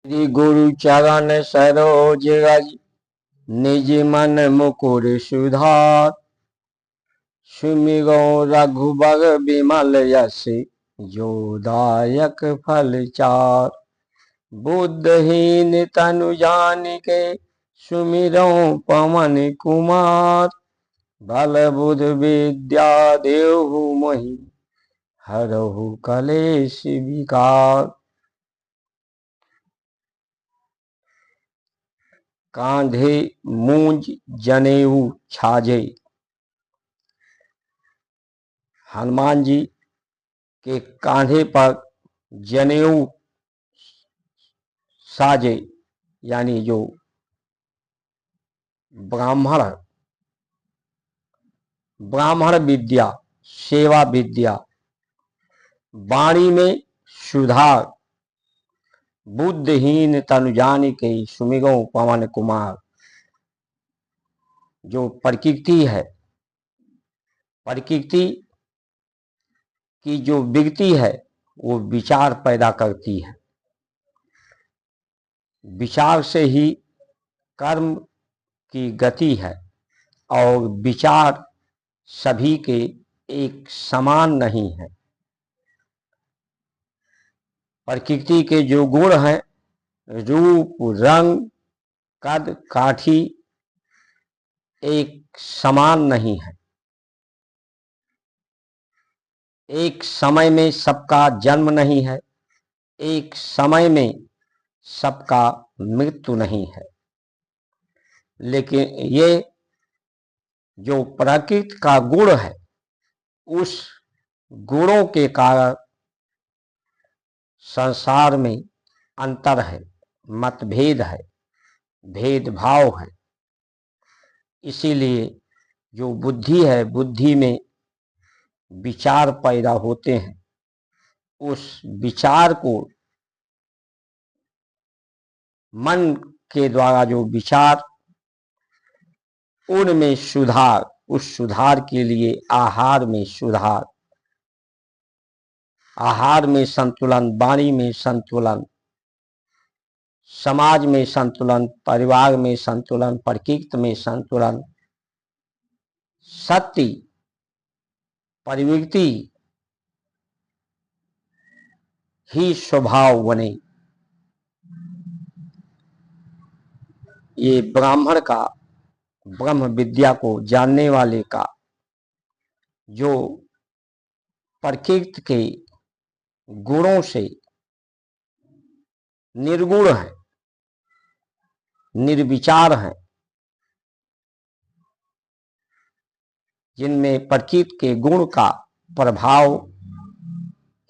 श्री गुरु चरण सरोज रज निज मन मुकुर सुधार। सुमिरो रघुबर विमल यश जो दायक फल चार। बुद्धहीन तनु जानिके सुमिरो पवन कुमार। बल बुध विद्या देहु मोहि हरहु कलेश विकार। कांधे मूंज जनेऊ छाजे। हनुमान जी के कांधे पर जनेऊ साजे, यानी जो ब्राह्मण विद्या, सेवा विद्या, वाणी में सुधार। बुद्धहीन तनु जानिके सुमिरो पवन कुमार। जो प्रकृति है, प्रकृति की जो विगति है वो विचार पैदा करती है। विचार से ही कर्म की गति है और विचार सभी के एक समान नहीं है। प्रकृति के जो गुण हैं, रूप, रंग, कद, काठी, एक समान नहीं है। एक समय में सबका जन्म नहीं है, एक समय में सबका मृत्यु नहीं है। लेकिन ये जो प्रकृति का गुण है, उस गुणों के कारण संसार में अंतर है, मतभेद है, भेदभाव है। इसीलिए जो बुद्धि है, बुद्धि में विचार पैदा होते हैं। उस विचार को, मन के द्वारा जो विचार, उनमें सुधार, उस सुधार के लिए आहार में सुधार, आहार में संतुलन, वाणी में संतुलन, समाज में संतुलन, परिवार में संतुलन, प्रकृति में संतुलन, सत्य, प्रवृत्ति ही स्वभाव बने। ये ब्राह्मण का, ब्रह्म विद्या को जानने वाले का जो प्रकृति के गुणों से निर्गुण है, निर्विचार है, जिनमें प्रकृति के गुण का प्रभाव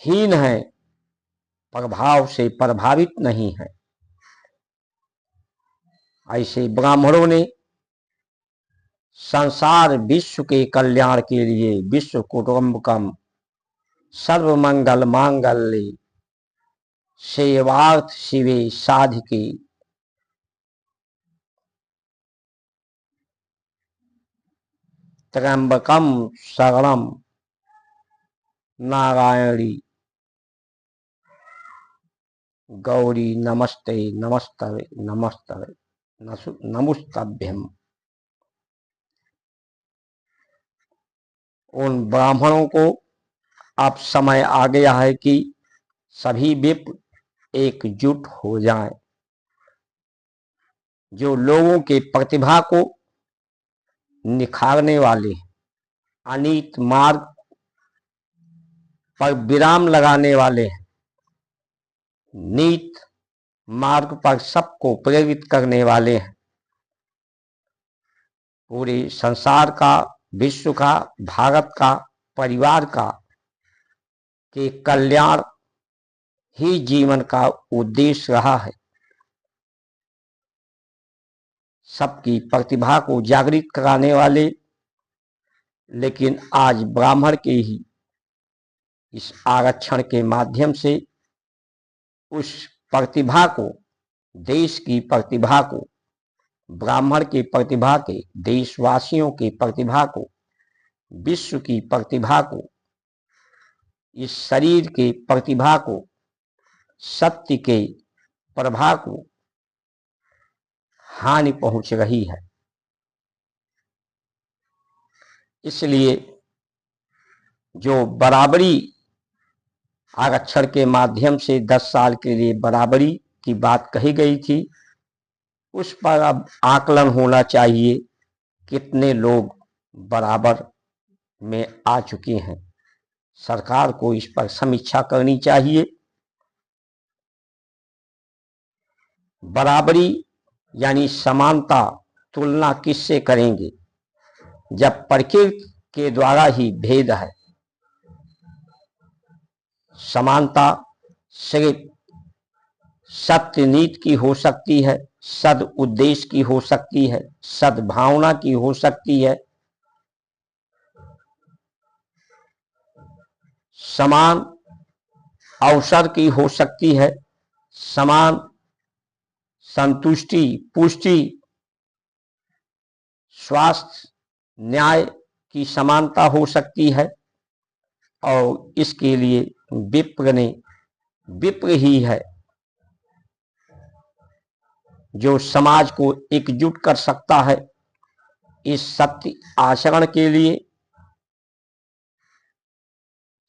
हीन है, प्रभाव से प्रभावित नहीं है, ऐसे ब्राह्मणों ने संसार विश्व के कल्याण के लिए विश्व कुटुंबकम सर्व मंगल मांगल्ये सेवार्थ शिवे साधिके त्र्यंबकम शरणम नारायणी गौरी नमस्ते नमस्तवे नमस्तवे नमुस्तभ्यम। उन ब्राह्मणों को अब समय आ गया है कि सभी विप्र एकजुट हो जाएं। जो लोगों के प्रतिभा को निखारने वाले हैं, अनीत मार्ग पर विराम लगाने वाले हैं, नीत मार्ग पर सबको प्रेरित करने वाले हैं, पूरे संसार का, विश्व का, भारत का, परिवार का के कल्याण ही जीवन का उद्देश्य रहा है। सबकी प्रतिभा को जागृत कराने वाले, लेकिन आज ब्राह्मण के ही इस आरक्षण के माध्यम से उस प्रतिभा को, देश की प्रतिभा को, ब्राह्मण की प्रतिभा के, देशवासियों की प्रतिभा को, विश्व की प्रतिभा को, इस शरीर के प्रतिभा को सत्य के प्रभा को हानि पहुंच रही है। इसलिए जो बराबरी आरक्षण के माध्यम से 10 साल के लिए बराबरी की बात कही गई थी, उस पर अब आकलन होना चाहिए कितने लोग बराबर में आ चुके हैं। सरकार को इस पर समीक्षा करनी चाहिए। बराबरी यानी समानता तुलना किससे करेंगे जब प्रकृति के द्वारा ही भेद है। समानता सिर्फ सत्य नीति की हो सकती है, सद उद्देश्य की हो सकती है, सद्भावना की हो सकती है, समान अवसर की हो सकती है, समान संतुष्टि, पुष्टि, स्वास्थ्य, न्याय की समानता हो सकती है। और इसके लिए विप्र ही है जो समाज को एकजुट कर सकता है इस सत्य आचरण के लिए,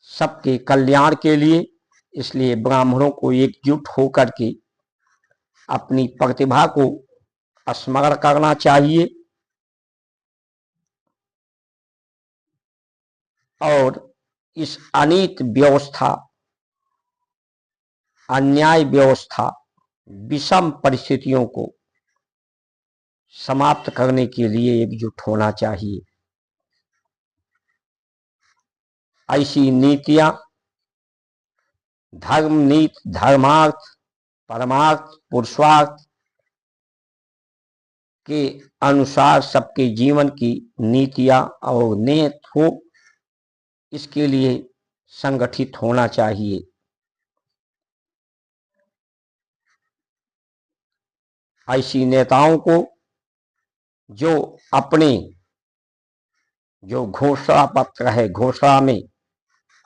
सबके कल्याण के लिए। इसलिए ब्राह्मणों को एकजुट होकर के अपनी प्रतिभा को स्मरण करना चाहिए और इस अनीत व्यवस्था, अन्याय व्यवस्था, विषम परिस्थितियों को समाप्त करने के लिए एकजुट होना चाहिए। ऐसी नीतियां धर्म, नीति, धर्मार्थ, परमार्थ, पुरुषार्थ के अनुसार सबके जीवन की नीतियां और नेत हो, इसके लिए संगठित होना चाहिए। ऐसी नेताओं को जो अपने जो घोषणा पत्र है, घोषणा में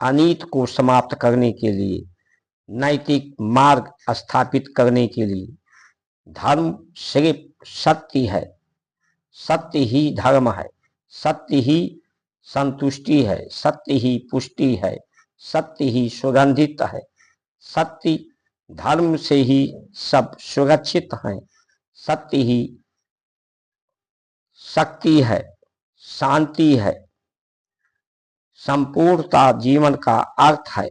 अनीति को समाप्त करने के लिए, नैतिक मार्ग स्थापित करने के लिए, धर्म सिर्फ सत्य है, सत्य ही धर्म है, सत्य ही संतुष्टि है, सत्य ही पुष्टि है, सत्य ही सुगंधित है, सत्य धर्म से ही सब सुरक्षित हैं, सत्य ही शक्ति है, शांति है, संपूर्णता जीवन का अर्थ है।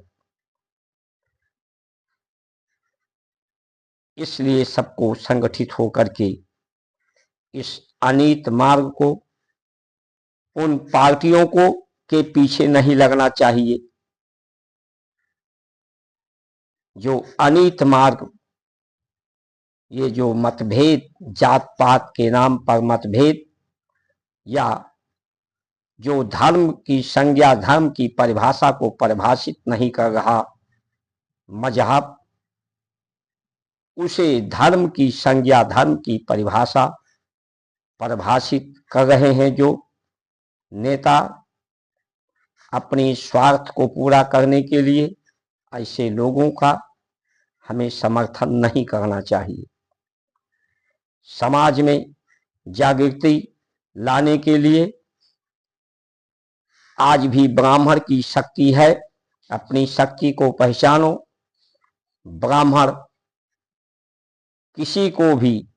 इसलिए सबको संगठित होकर के इस अनीत मार्ग को, उन पार्टियों को के पीछे नहीं लगना चाहिए जो अनीत मार्ग, ये जो मतभेद, जात पात के नाम पर मतभेद, या जो धर्म की संज्ञा, धर्म की परिभाषा को परिभाषित नहीं कर रहा मजहब, उसे धर्म की संज्ञा, धर्म की परिभाषा परिभाषित कर रहे हैं जो नेता अपने स्वार्थ को पूरा करने के लिए, ऐसे लोगों का हमें समर्थन नहीं करना चाहिए। समाज में जागृति लाने के लिए आज भी ब्राह्मण की शक्ति है। अपनी शक्ति को पहचानो। ब्राह्मण किसी को भी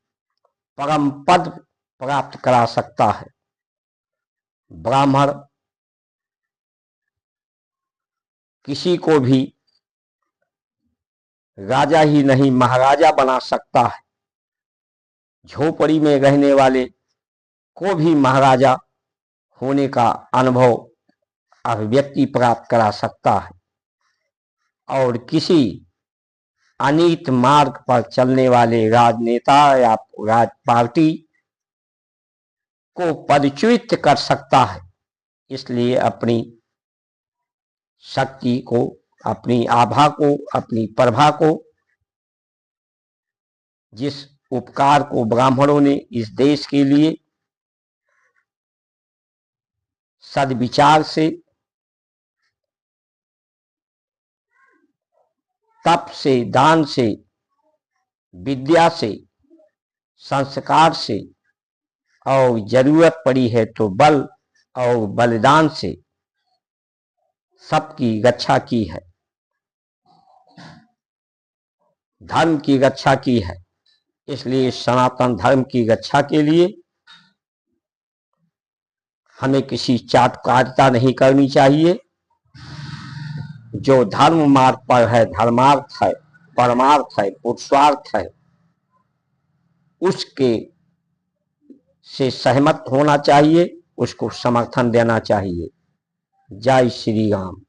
परम पद प्राप्त करा सकता है। ब्राह्मण किसी को भी राजा ही नहीं महाराजा बना सकता है। झोपड़ी में रहने वाले को भी महाराजा होने का अनुभव अभिव्यक्ति प्राप्त करा सकता है। और किसी अनीत मार्ग पर चलने वाले राजनेता या राज पार्टी को पदच्युत कर सकता है। इसलिए अपनी शक्ति को, अपनी आभा को, अपनी प्रभा को, जिस उपकार को ब्राह्मणों ने इस देश के लिए सद्विचार से, तप से, दान से विद्या से, संस्कार से और जरूरत पड़ी है तो बल और बलिदान से सबकी रक्षा की है, धर्म की रक्षा की है। इसलिए सनातन धर्म की रक्षा के लिए हमें किसी चाटुकारिता नहीं करनी चाहिए। जो धर्म मार्ग पर है, धर्मार्थ है, परमार्थ है, पुरुषार्थ है, उसके से सहमत होना चाहिए, उसको समर्थन देना चाहिए। जय श्री राम।